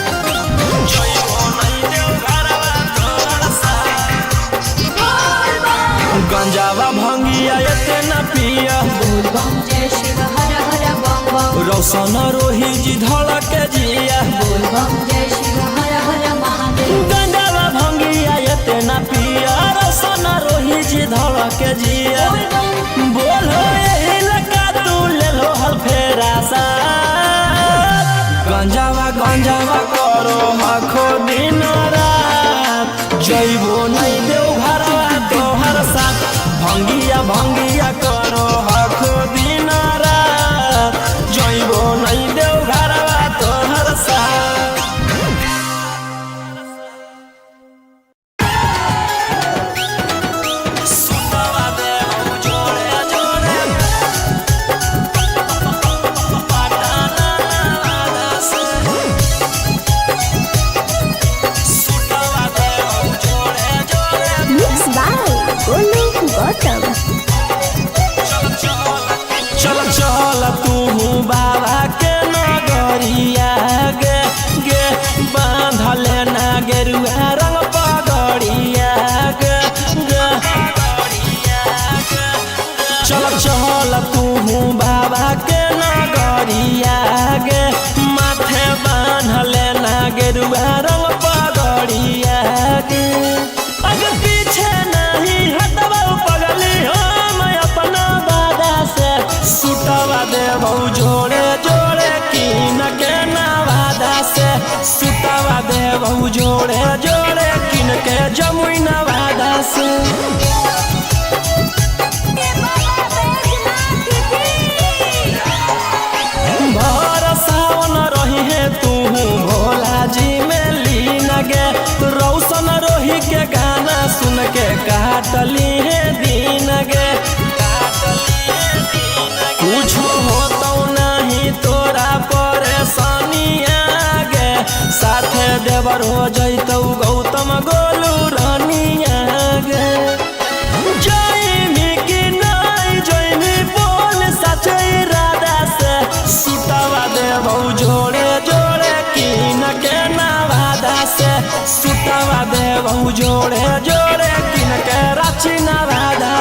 जइबो नहीं देव घरवा तोहर साथ गंजावा भंगिया एते न पिया बोल बम जय शिव हर हर बम बम रौशन रोही जी धड़क जिया बोल बम जय शिव हर हर महादेव गंजावा भंगिया एते न पिया रौशन रोही जी धड़क जिया बोलो यही लगा तू ले लो हल फेरा सा गंजावा करो हखो दिन रात जइबो नहीं देव घरवा तोहर साथ भंगिया करो हखो दिन रात जइबो नहीं देव घरवा तोहर साथ सुतवा देव जोड़े जोड़े पाटाना से सुतवा देव जोड़े जोड़े Mixed by Golu Gautam. चल तू बाबा के नगरिया गे बांधले ना गेरुआ रंग पगड़िया गे चल तू बाबा के नगरिया गे माथे बांधले ना गेरुआ रंग पगड़िया गे अगर पीछे नहीं हटवा पगल जमुई नवादा से। सावन रही है तू भोला जी में लीन गे, रौशन रोही के गाना सुन के काटली है दीन गे। कुछ हो तो नहीं तोरा परेशानिया गे, साथे देवर हो जैतौ गौतम गोलू रानिया गे। जैमी कि नहीं जैमी बोल सचे राधा से, सुतवा देवौ जोड़े जोड़े किन के नवादा से, सुतवा देवौ जोड़े जोड़े किन के रांची नवादा।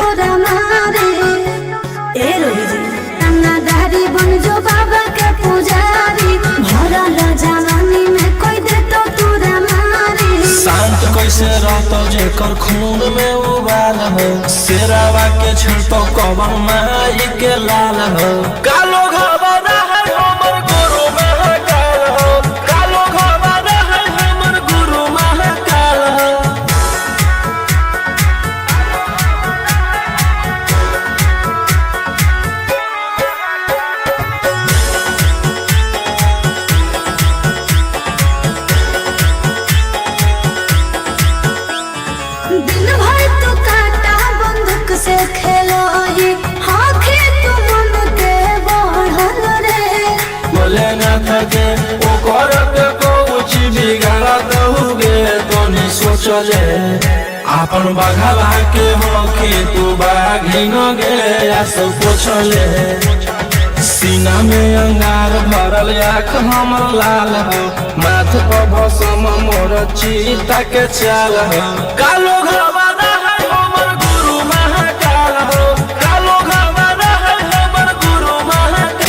बन जो बाबा के पुजारी, भरल जवानी में कोई दे तो तोरा मारी। शांत कैसे रहतो जेकर खून में उबाल हो, शेरावा के छिड़तो कवन माई के लाल हो। कालो घबरा है हमर गुरु महाकाल हो, कालो घबरा है हमर गुरु महाकाल हो। दिन भर तू काटा बंदूक से खेलो ही, आँखें तू मन के बढ़ल रे। बोले न थके ओ करत कुछ बिगाड़त हुगे, तोनी सोचले आपन बघावा के हो कि तू बाघिन गे। सब पूछले सीना में अंगार भरल आँख हमर लाल हो, माथ पर भसम मोर चीता के चाल हो। कालो घबरा है हमर गुरु महाकाल हो, कालो घबरा है हमर गुरु महाकाल।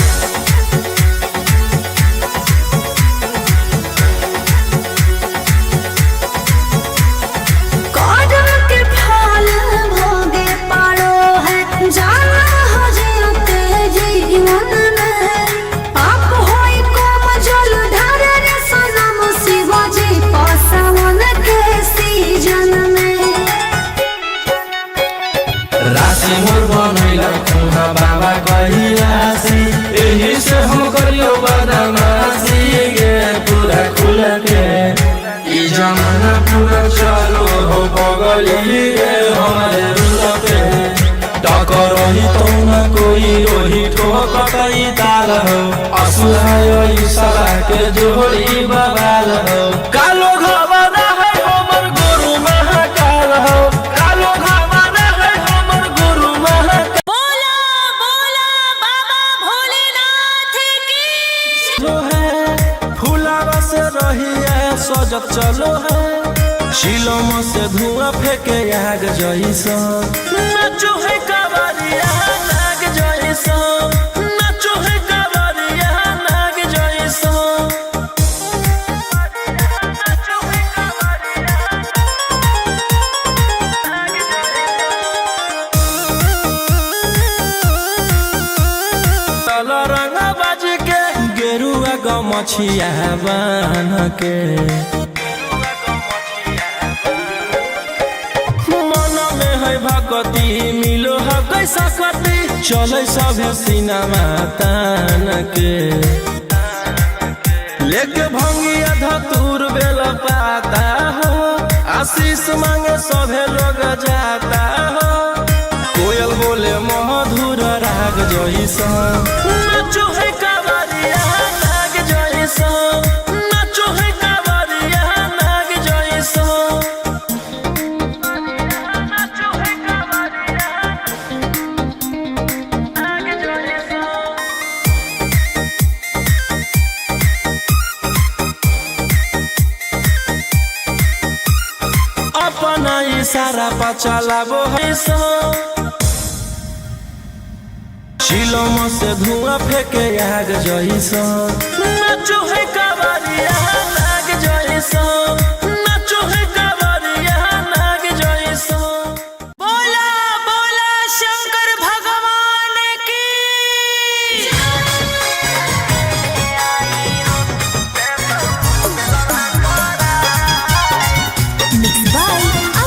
कदम के फल भोगे पारो है, जाना हो जीते जीवन में। पाप होई कोम जल ढारे रे सनम, शिवाजी पासवन के सीजन में। राशि मोर बनैला खुहा बाबा कहिलासी, एही से हम करियो बदमाशी गे। पूरा खुल के ई जमाना पूरा चलो हो बगली गे हमारे रुल पे। टकर रही तो न कोई रोही ठोकतई ताल हो, असुहाय ईशा के जोड़ी बवाल हो। कालो घबरा है हमर गुरु महाकाल हो, कालो घबरा है हमर गुरु महाकाल। बोला बोला बाबा भोलेनाथ की। जो है फुलावा से रही है सजत चलो है, शिलोम से धुआं फेंके आग जैसा। नाचो है कावरिया नाग जैसा, नाचो है कावरिया नाग जैसा। चल रंग बाज के गेरुआ गमछिया बान के, मन में है भगती मिलो है कैसा कती। चले सभी सिनेमा तान के, लेके भंगिया धतूर बेल पाता हो, आशीष मांगे सभे लोग जाता हो। कोयल बोले मधुर राग जैसा, नाचो है कावरिया नाग जैसा, नाचो है कावरिया नाग जैसा। अपना इशारा पर चलाबो है सो, शिलोम से धुआं फेंके आग जैसा। नाचो है कावरिया नाग जैसा, नाचो है कावरिया नाग जैसा। बोला बोला शंकर भगवान की। Mixed by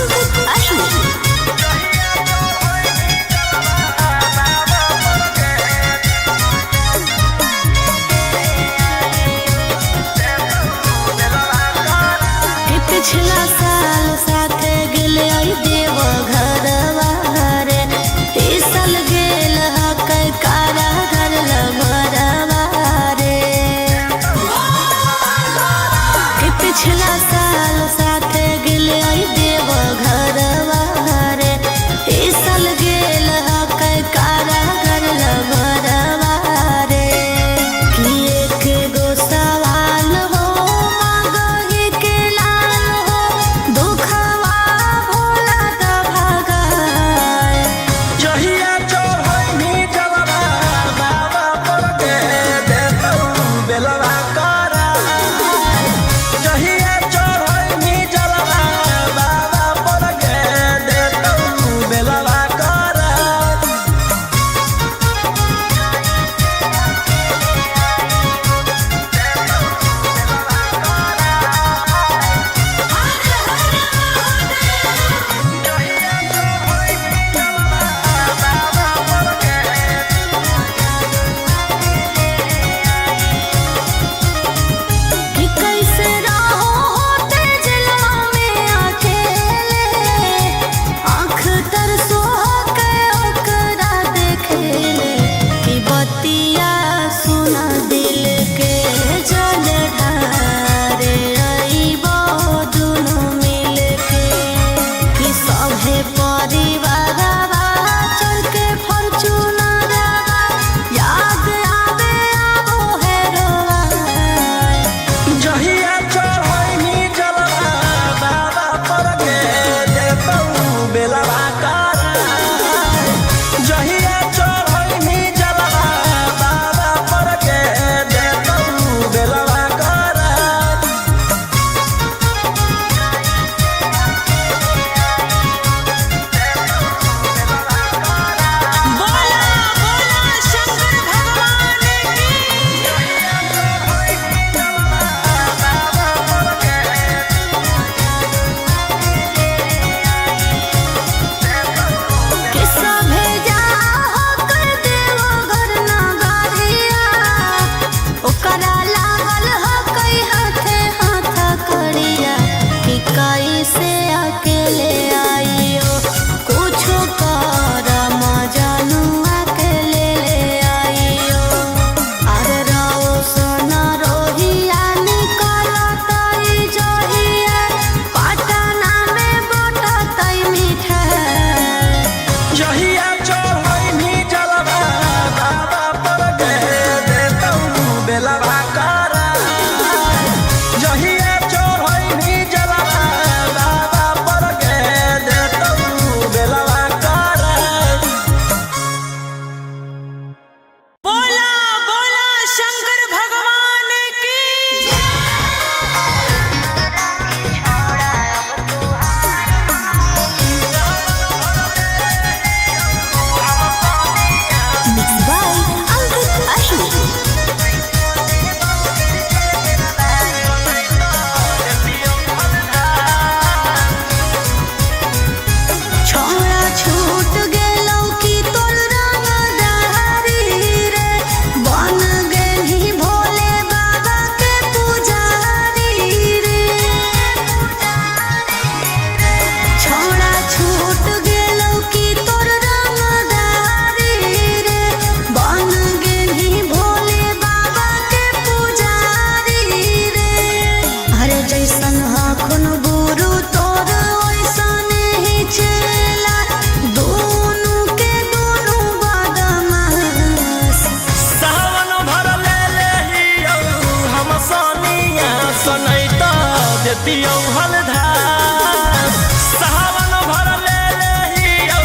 देतियौ हलधास सावन भर ले लेहियौ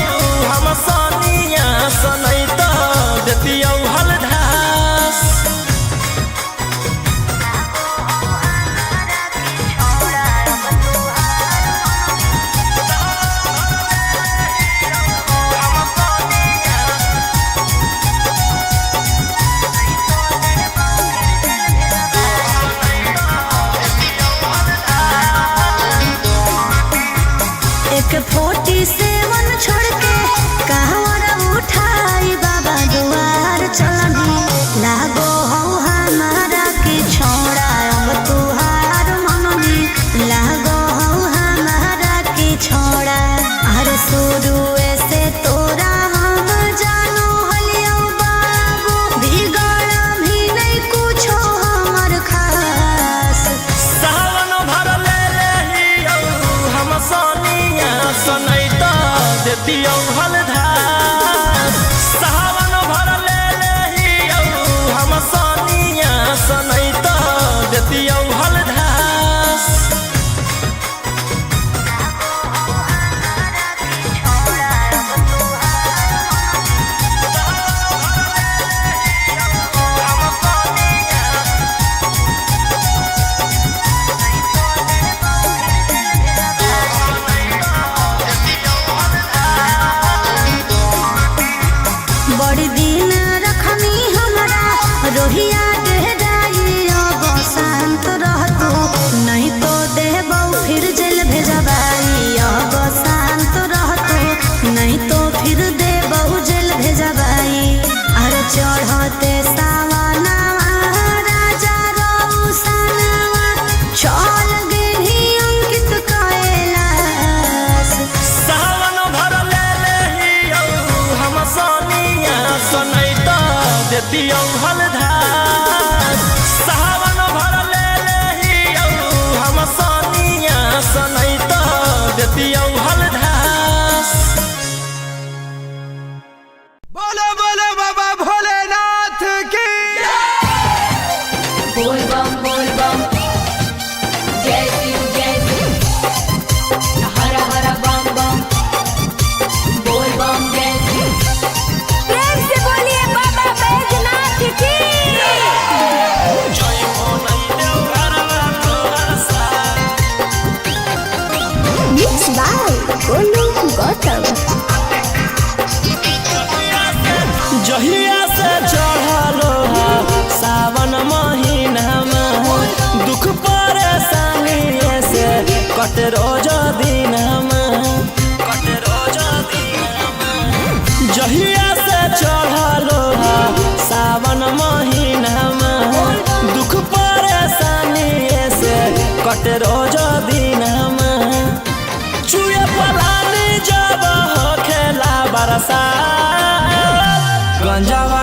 हम सनिया सनैत देतियौ हलधास एक 47 छोड़ के कहवर उठाई बाबा दुआर चलनी लागो हो हमारा के छोड़ा अब तुहार मननी लागो हो हमारा के छोड़ा हर शुरू से तोरा हम जानो हलियो बाबू बिगड़ भी नहीं कुछो हमर खास सावन भर ले लेहियौ हम सनिया सनैत देतियौ हलधास सावन भर ले लेहियौ हम सनिया सनैत देतियौ हलधास बड़ी दिन रखनी हमरा रोहिया डेराई अब शांत रहतू नहीं तो देबौ फिर जेल भेजबाई अब शांत रहतू नहीं तो फिर देबौ जेल भेजबाई अरे चढ़ते सावनवा राजा रौसनवा चल गेली अंकित कैलाश सावन भर ले लेहियौ हम सनिया सनैत देतियौ हलधास सावन भर ले लेहियौ हम सनिया सनैत देतियौ हलधास बोलो बोलो बाबा भोलेनाथ की बोल बम जय शिव हर हर बम बम बोल बम जय शिव प्रेम से बोलिए बाबा बैजनाथ की जय हो नहीं देव घरवा तोहर साथ Mixed by Golu Gautam. जहिया से चढ़लो सावन महीनामा दुख परेशानी से कट रोज दिनमा जहिया से चढ़लो सावन महीनामा दुख परेशानी से कट रोज दिनमा चुए पलानी जब हो खेला बरसा गंजावा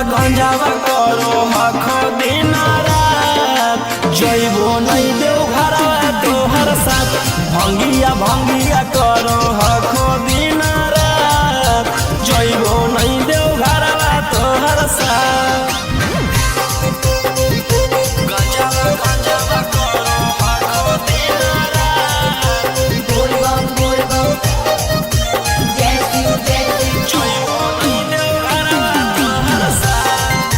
करो हखो दिन रात जइबो नहीं देव घरवा तोहर साथ भंगिया करो हखो दिन रात जइबो नहीं देव घरवा तोहर साथ गंजावा करो हखो दिन रात बोल बम जय शिव जइबो नहीं देव घरवा तोहर साथ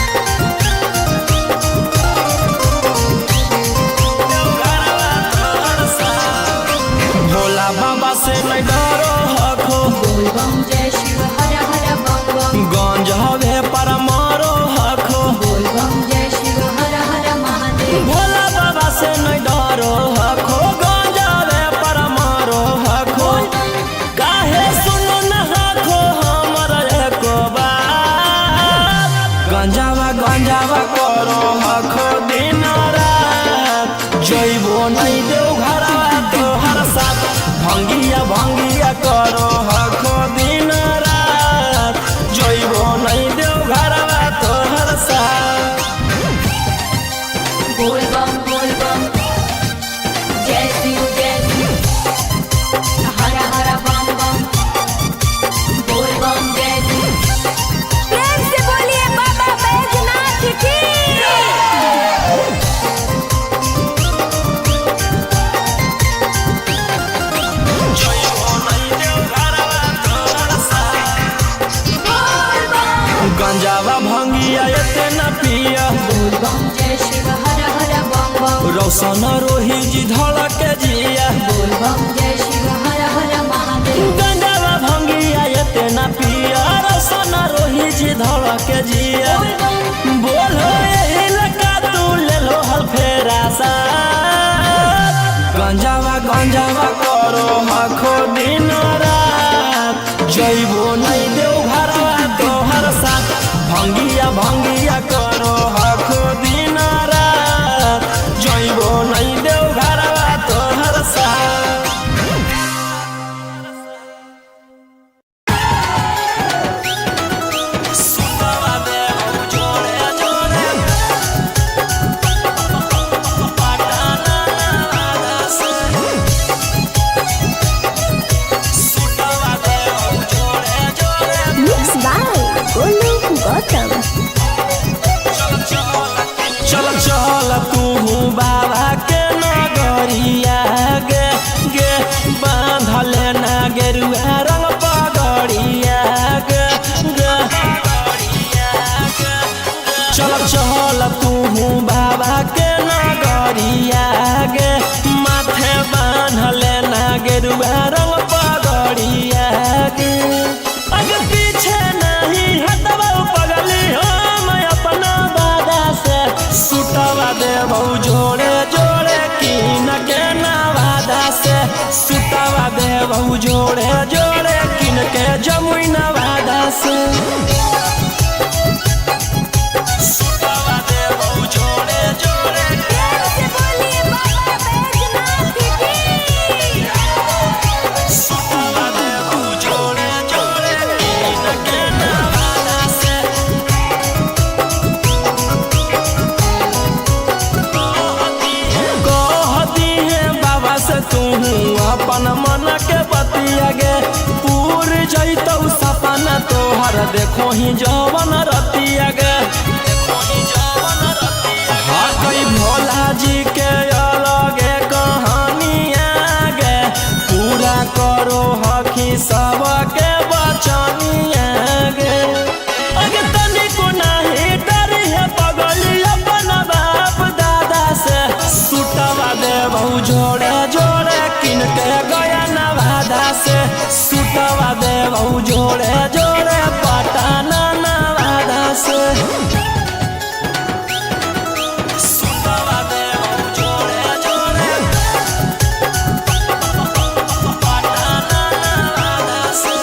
गंजावा भंगिया एते न पिया बोल बम जय शिव हर हर बम बम रौशन रोही जी धड़क जिया बोल बम जय शिव हर हर महादेव गंजावा भंगिया एते न पिया रौशन रोही जी धड़क जिया बोल बम बोलो यही लगा तू ले लो हल फेरा सा गंजावा गंजावा करो हखो दिन रात जइबो नहीं देव घरवा तोहर साथ भंगिया भंगिया करो हखो दिन रात जइबो नहीं देव घरवा तोहर साथ सुतवा देव जोड़े जोड़े पटाना वादा से सुतवा देव जोड़े जोड़े मिक्स बाय गोलू गौतम चल चल तू बाबा के नगरिया गे गे बांधले ना गेरुआ रंग पगड़िया गे गे चल चल तू बाबा के नगरिया गे माथे बांधले ना गेरुआ रंग पगड़िया गे आगे पीछे नहीं हटवा पगली हम अपना बादा से सुतवा देबौ जोड़े जोड़े किन के नवादा से सुतवा देबौ जोड़े जोड़े किन के जमुई नवादा से सुतवा देबौ जोड़े जोड़े से बोलिए बाबा बैजनाथ की सुतवा देबौ जोड़े जोड़े किन के नवादा से कहती है बाबा से तू अपन मन के बतिया गे पूर जैतौ सपना तोहर देखो ही जवन रतिया गे हकई भोला जी के अलगे कहानिया गे पूरा करो हकी सबके बचनिया गे अगे तनिको नहीं डरी है पगली अपन बाप दादा से सुतवा देबौ जोड़े जोड़े किन के गया नवादा से सुतवा देबौ जोड़े जोड़े पटाना नवादा से सुतवा देबौ जोड़े जोड़े पटाना नवादा से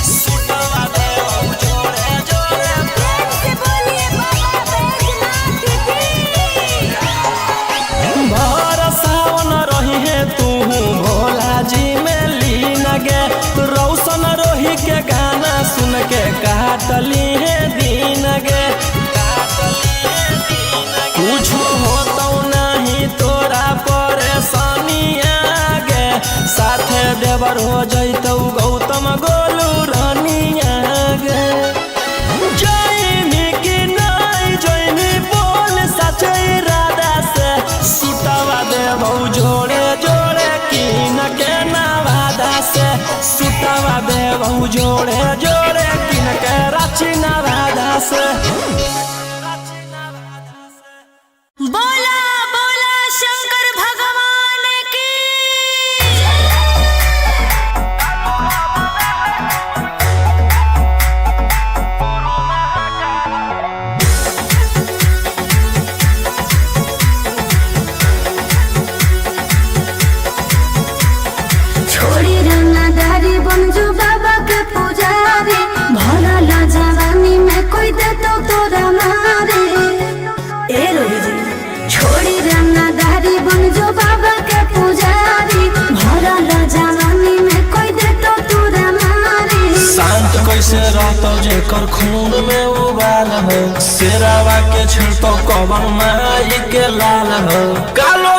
सुतवा देबौ जोड़े जोड़े से बोलिए बाबा बैजनाथ की भर सावन रही है तू भोला जी में लीन गे रौशन रोही के गाना सुन के काटली है दिन गे कुछ होतौ नहीं तोरा परेशानिया गे साथे देवर हो जैतौ गौतम गोलू रानिया गे जइनी कि नहीं जइनी बोल सचे इरादा से सुतवा देबौ जोड़े जोड़े किन के नवादा से सुतवा देबौ जोड़े जोड़े किन के रांची नवादा से बोला बोला शंकर भगवान की छोड़ी रंगदारी बन जो बाबा के पुजारी भरा ला जवानी में कोई दे तो तोरा मारे ए रोही जी छोड़ी रंगदारी बन जो बाबा के पुजारी भरा ला जवानी में कोई दे तो तोरा मारे शांत कैसे रहतौ जेकर खून में उबाल हो शेरावा के छिड़तौ कवन माई के लाल हो कालो